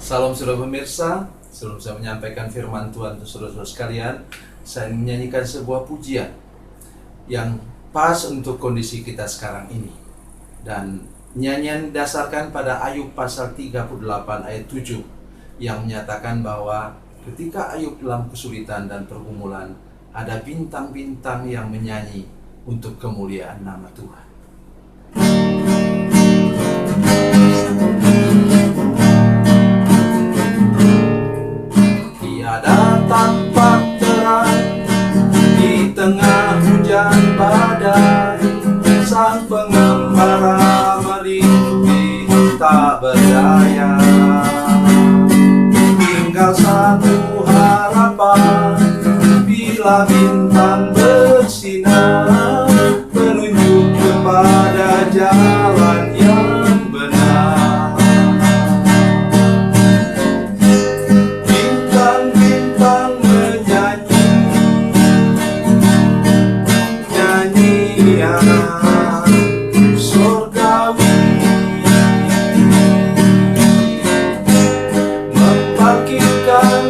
Salam saudara pemirsa, sebelum saya menyampaikan firman Tuhan untuk saudara-saudara sekalian, saya ingin menyanyikan sebuah pujian yang pas untuk kondisi kita sekarang ini. Dan nyanyian didasarkan pada Ayub pasal 38 ayat 7 yang menyatakan bahwa ketika Ayub dalam kesulitan dan pergumulan, ada bintang-bintang yang menyanyi untuk kemuliaan nama Tuhan. Tiada tampak terang di tengah hujan badai, sang pengembara merintih tak berdaya. Tinggal satu harapan, bila bintang bersinar, menunjuk kepada jalan yang benar. Bintang-bintang menyanyi nyanyian surgawi, membangkitkan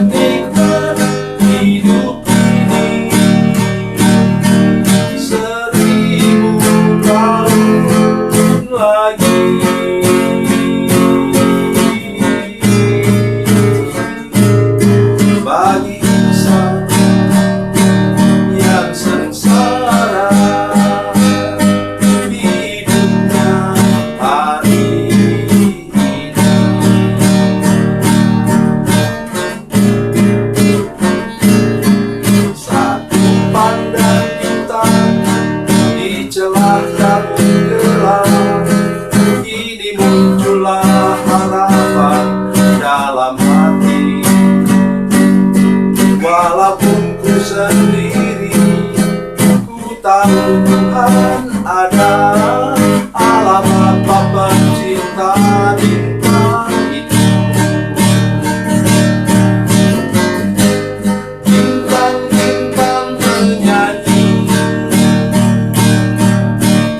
nikmat hidup ini 1000 tahun lagi. Bagi insan yang sengsara, hidupnya hari ini. Satu pandang bintang di celah kabut gelap, ini muncullah harapan dalam hati. Walaupun ku sendiri, ku tahu Tuhan ada. Alamat Bapa cinta bintang itu. Bintang-bintang menyanyi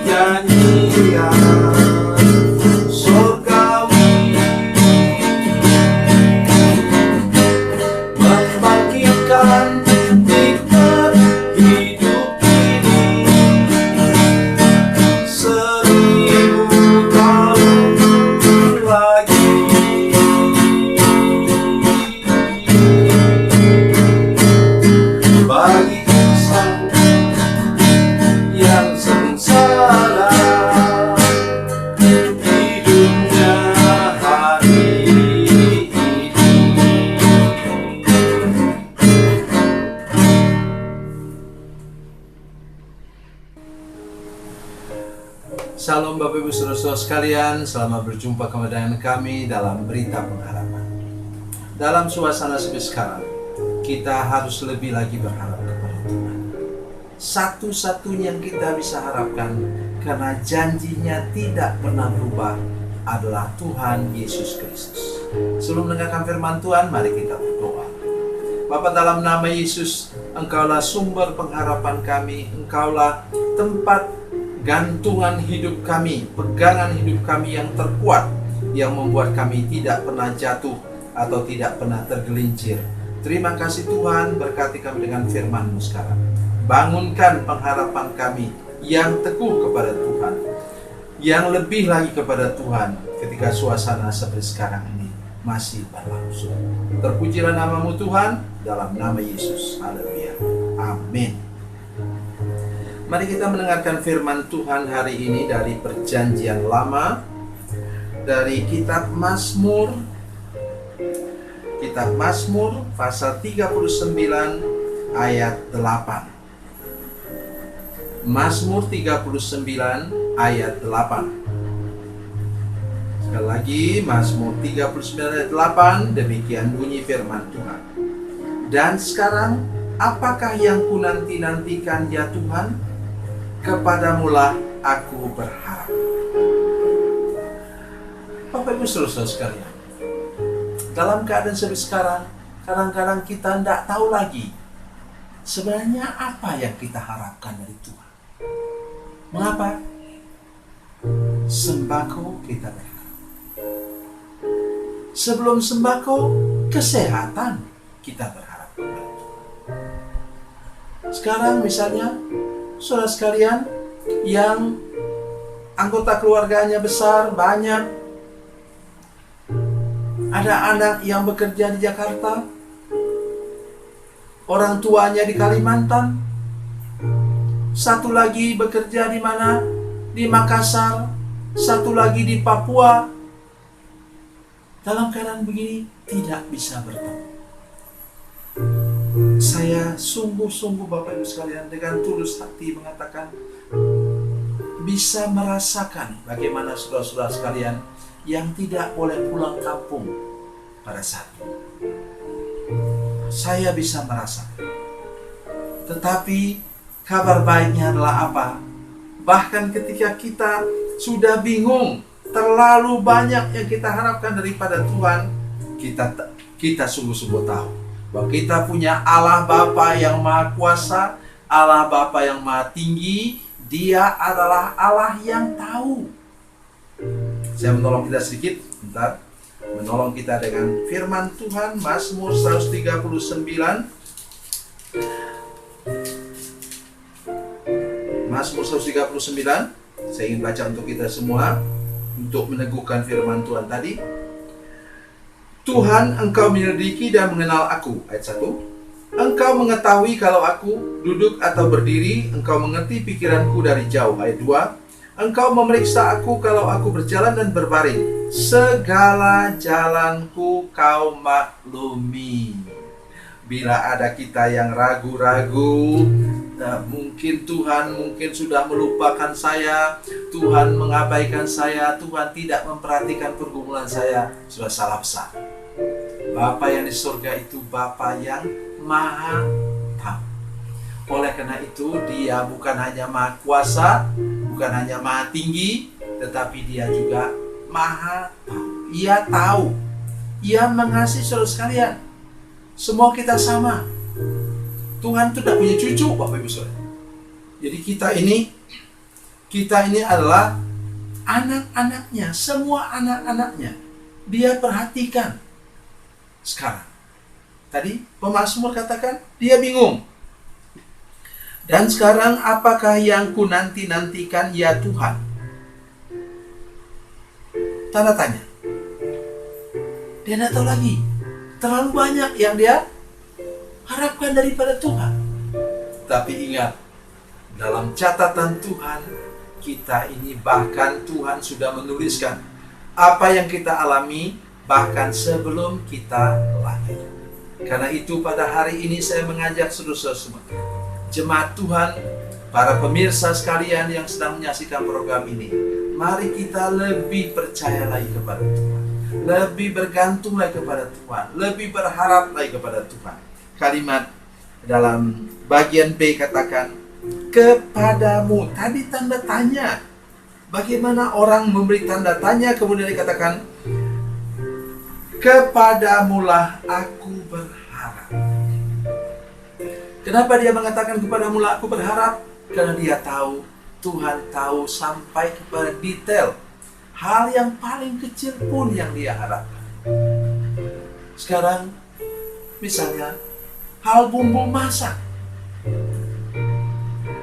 nyanyian surgawi, membangkitkan nikmat hidup ini 1000 tahun lagi. Bagi insan yang sengsara, hidupnya hari ini. Salam Bapak Ibu Saudara-saudara sekalian, selamat berjumpa kembali dengan kami dalam Berita Pengharapan. Dalam suasana seperti sekarang, kita harus lebih lagi berharap kepada Tuhan. Satu-satunya yang kita bisa harapkan, karena janjinya tidak pernah berubah, adalah Tuhan Yesus Kristus. Sebelum mendengarkan firman Tuhan, mari kita berdoa. Bapa, dalam nama Yesus, Engkaulah sumber pengharapan kami, Engkaulah tempat gantungan hidup kami, pegangan hidup kami yang terkuat, yang membuat kami tidak pernah jatuh atau tidak pernah tergelincir. Terima kasih Tuhan, berkati kami dengan firman-Mu sekarang. Bangunkan pengharapan kami yang teguh kepada Tuhan, yang lebih lagi kepada Tuhan ketika suasana seperti sekarang ini masih berlangsung. Terpujilah nama-Mu Tuhan, dalam nama Yesus. Haleluya. Amin. Mari kita mendengarkan firman Tuhan hari ini dari Perjanjian Lama, dari kitab Mazmur. Kitab Mazmur pasal 39 ayat 8. Mazmur 39 ayat 8. Sekali lagi, Mazmur 39 ayat 8, demikian bunyi firman Tuhan. Dan sekarang, apakah yang ku nanti-nantikan ya Tuhan? Kepadamulah aku berharap. Bapak Ibu Saudara sekalian, dalam keadaan seperti sekarang, kadang-kadang kita tidak tahu lagi sebenarnya apa yang kita harapkan dari Tuhan. Mengapa? Sembako kita berikan. Sebelum sembako, kesehatan kita berharap kepada Tuhan. Sekarang misalnya, saudara sekalian yang anggota keluarganya besar, banyak, ada anak yang bekerja di Jakarta, orang tuanya di Kalimantan, satu lagi bekerja di mana? Di Makassar, satu lagi di Papua. Dalam keadaan begini tidak bisa bertemu. Saya sungguh-sungguh Bapak Ibu sekalian dengan tulus hati mengatakan, bisa merasakan bagaimana saudara-saudara sekalian yang tidak boleh pulang kampung pada saat ini. Saya bisa merasakan. Tetapi kabar baiknya adalah apa? Bahkan ketika kita sudah bingung, terlalu banyak yang kita harapkan daripada Tuhan, kita sungguh-sungguh tahu bahwa kita punya Allah Bapa yang Maha Kuasa, Allah Bapa yang Maha Tinggi. Dia adalah Allah yang tahu. Saya menolong kita sedikit, bentar. Menolong kita dengan firman Tuhan, Mazmur 139. Mazmur 139. Saya ingin baca untuk kita semua, untuk meneguhkan firman Tuhan tadi. Tuhan, Engkau menyelidiki dan mengenal aku. Ayat 1. Engkau mengetahui kalau aku duduk atau berdiri, Engkau mengerti pikiranku dari jauh. Ayat 2. Engkau memeriksa aku kalau aku berjalan dan berbaring. Segala jalanku Kau maklumi. Bila ada kita yang ragu-ragu, mungkin Tuhan sudah melupakan saya, Tuhan mengabaikan saya, Tuhan tidak memperhatikan pergumulan saya, sudah salah besar. Bapa yang di surga itu Bapa yang Maha tahu. Oleh karena itu Dia bukan hanya Maha Kuasa, bukan hanya Maha Tinggi, tetapi Dia juga Maha tahu. Ia tahu, Ia mengasihi saudara sekalian. Semua kita sama. Tuhan itu tidak punya cucu, Bapak Ibu Saudara. Jadi kita ini adalah anak-anaknya, semua anak-anaknya. Dia perhatikan. Sekarang, tadi pemazmur katakan dia bingung. Dan sekarang apakah yang ku nanti-nantikan ya Tuhan? Tanda tanya. Dia tidak tahu lagi. Terlalu banyak yang dia harapkan daripada Tuhan. Tapi ingat, dalam catatan Tuhan, kita ini bahkan Tuhan sudah menuliskan apa yang kita alami bahkan sebelum kita lahir. Karena itu pada hari ini saya mengajak saudara-saudara semua, jemaat Tuhan, para pemirsa sekalian yang sedang menyaksikan program ini, mari kita lebih percaya lagi kepada Tuhan, lebih bergantung lagi kepada Tuhan, lebih berharap lagi kepada Tuhan. Kalimat dalam bagian B katakan, kepadamu. Tadi tanda tanya. Bagaimana orang memberi tanda tanya kemudian dikatakan, kepadamulah aku berharap. Kenapa dia mengatakan kepadamulah aku berharap? Karena dia tahu, Tuhan tahu sampai kepada detail. Hal yang paling kecil pun yang dia harapkan. Sekarang, misalnya, hal bumbu masak.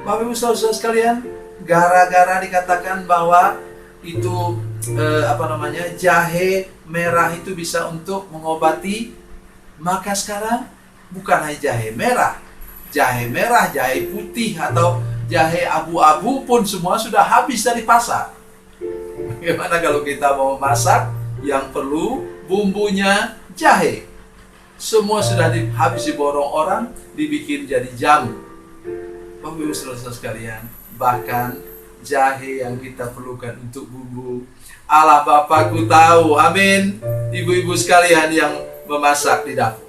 Bapak Ibu Saudara sekalian, gara-gara dikatakan bahwa itu jahe merah itu bisa untuk mengobati, maka sekarang bukan hanya jahe merah, jahe putih atau jahe abu-abu pun semua sudah habis dari pasar. Bagaimana kalau kita mau masak yang perlu bumbunya jahe? Semua sudah habis diborong orang, dibikin jadi jamu. Bapak Ibu Saudara sekalian, bahkan jahe yang kita perlukan untuk bumbu, Allah Bapakku tahu, amin. Ibu-ibu sekalian yang memasak di dapur,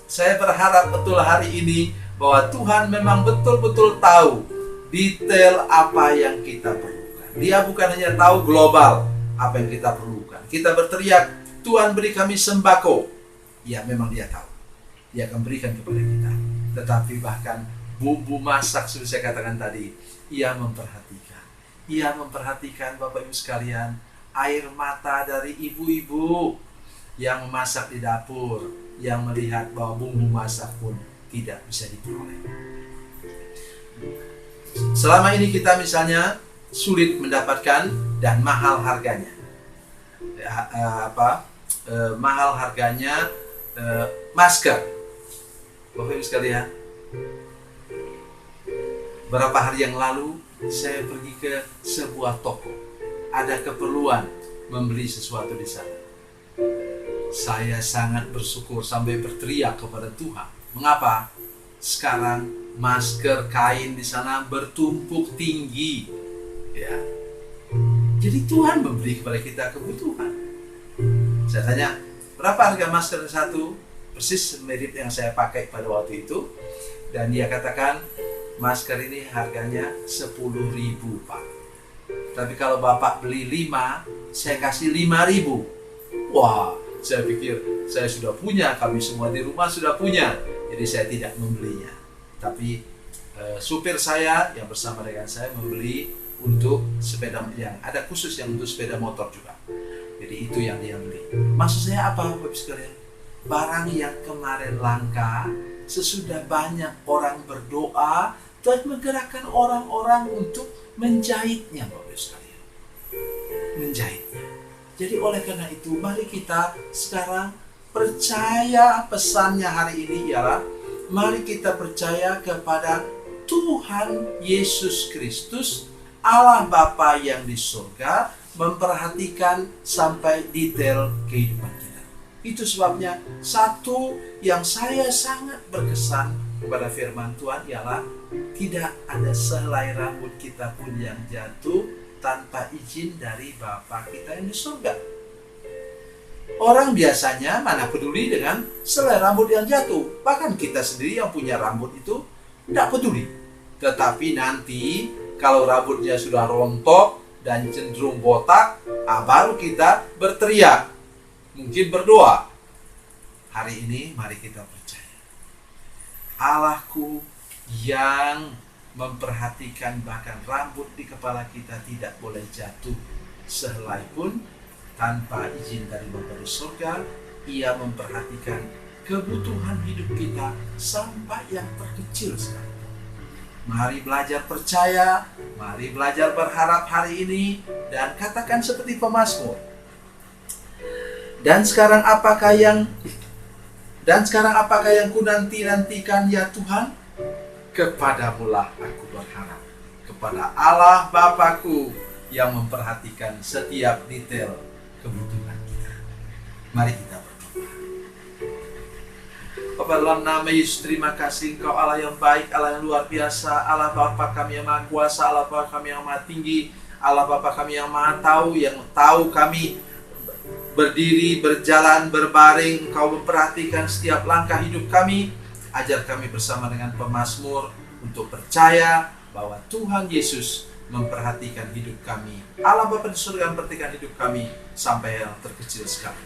saya berharap betul hari ini bahwa Tuhan memang betul-betul tahu detail apa yang kita perlukan. Dia bukan hanya tahu global apa yang kita perlukan. Kita berteriak, Tuhan beri kami sembako. Ya, memang Dia tahu. Dia akan berikan kepada kita. Tetapi bahkan bumbu masak, sudah saya katakan tadi, Ia memperhatikan. Ia memperhatikan Bapak Ibu sekalian, air mata dari ibu-ibu yang memasak di dapur, yang melihat bahwa bumbu masak pun tidak bisa diperoleh. Selama ini kita misalnya sulit mendapatkan dan mahal harganya. Mahal harganya masker. Bapak Ibu sekalian, beberapa hari yang lalu saya pergi ke sebuah toko. Ada keperluan membeli sesuatu di sana. Saya sangat bersyukur sampai berteriak kepada Tuhan. Mengapa? Sekarang masker kain di sana bertumpuk tinggi. Ya. Jadi Tuhan memberi kepada kita kebutuhan. Saya tanya, berapa harga masker satu? Persis mirip yang saya pakai pada waktu itu. Dan dia katakan, masker ini harganya 10.000, Pak. Tapi kalau Bapak beli 5, saya kasih 5.000. Wah, saya pikir saya sudah punya, kami semua di rumah sudah punya. Jadi saya tidak membelinya. Tapi supir saya yang bersama dengan saya membeli untuk sepeda yang ada khusus yang untuk sepeda motor juga. Jadi itu yang dia beli. Maksud saya apa, Bapak sekalian? Barang yang kemarin langka, sesudah banyak orang berdoa, Tuhan menggerakkan orang-orang untuk menjahitnya, Bapak sekalian. Menjahitnya. Jadi oleh karena itu, mari kita sekarang percaya pesannya hari ini ialah, mari kita percaya kepada Tuhan Yesus Kristus, Allah Bapa yang di surga, memperhatikan sampai detail kehidupan kita. Itu sebabnya satu yang saya sangat berkesan kepada firman Tuhan ialah tidak ada sehelai rambut kita pun yang jatuh tanpa izin dari Bapa kita yang di surga. Orang biasanya mana peduli dengan selai rambut yang jatuh. Bahkan kita sendiri yang punya rambut itu tidak peduli. Tetapi nanti kalau rambutnya sudah rontok dan cenderung botak, baru kita berteriak. Mungkin berdoa. Hari ini mari kita percaya. Allahku yang memperhatikan bahkan rambut di kepala kita tidak boleh jatuh sehelai pun tanpa izin dari Bapa di surga. Ia memperhatikan kebutuhan hidup kita sampai yang terkecil sekali. Mari belajar percaya, mari belajar berharap hari ini, dan katakan seperti pemazmur. Dan sekarang apakah yang ku nantikan ya Tuhan? Kepadamulah aku berharap, kepada Allah Bapakku yang memperhatikan setiap detail kebutuhan kita. Mari kita berdoa. Bapa, dalam nama Yesus, terima kasih Engkau Allah yang baik, Allah yang luar biasa, Allah Bapa kami yang maha kuasa, Allah Bapa kami yang maha tinggi, Allah Bapa kami yang maha tahu, yang tahu kami berdiri, berjalan, berbaring. Engkau memperhatikan setiap langkah hidup kami. Ajar kami bersama dengan pemazmur untuk percaya bahwa Tuhan Yesus memperhatikan hidup kami. Allah Bapa di surga memperhatikan hidup kami sampai yang terkecil sekali.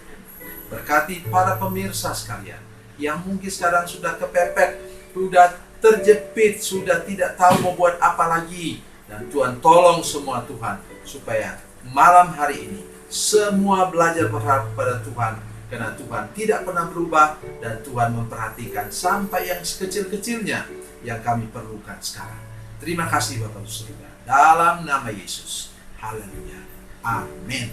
Berkati para pemirsa sekalian yang mungkin sekarang sudah kepepet, sudah terjepit, sudah tidak tahu mau buat apa lagi. Dan Tuhan tolong semua Tuhan, supaya malam hari ini semua belajar berharap kepada Tuhan. Karena Tuhan tidak pernah berubah dan Tuhan memperhatikan sampai yang sekecil-kecilnya yang kami perlukan sekarang. Terima kasih Bapa di surga. Dalam nama Yesus. Haleluya. Amin.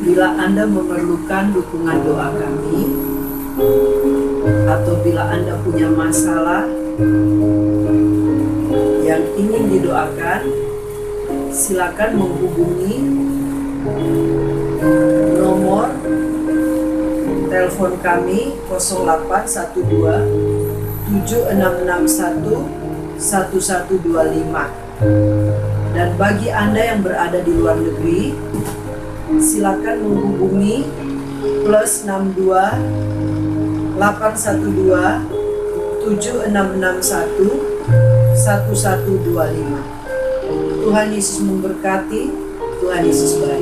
Bila Anda memerlukan dukungan doa kami, atau bila Anda punya masalah yang ingin didoakan, silakan menghubungi nomor telepon kami 0812 7661 1125. Dan bagi Anda yang berada di luar negeri, silakan menghubungi +62 812 7661 1125. Tuhan Yesus memberkati, Tuhan Yesus baik.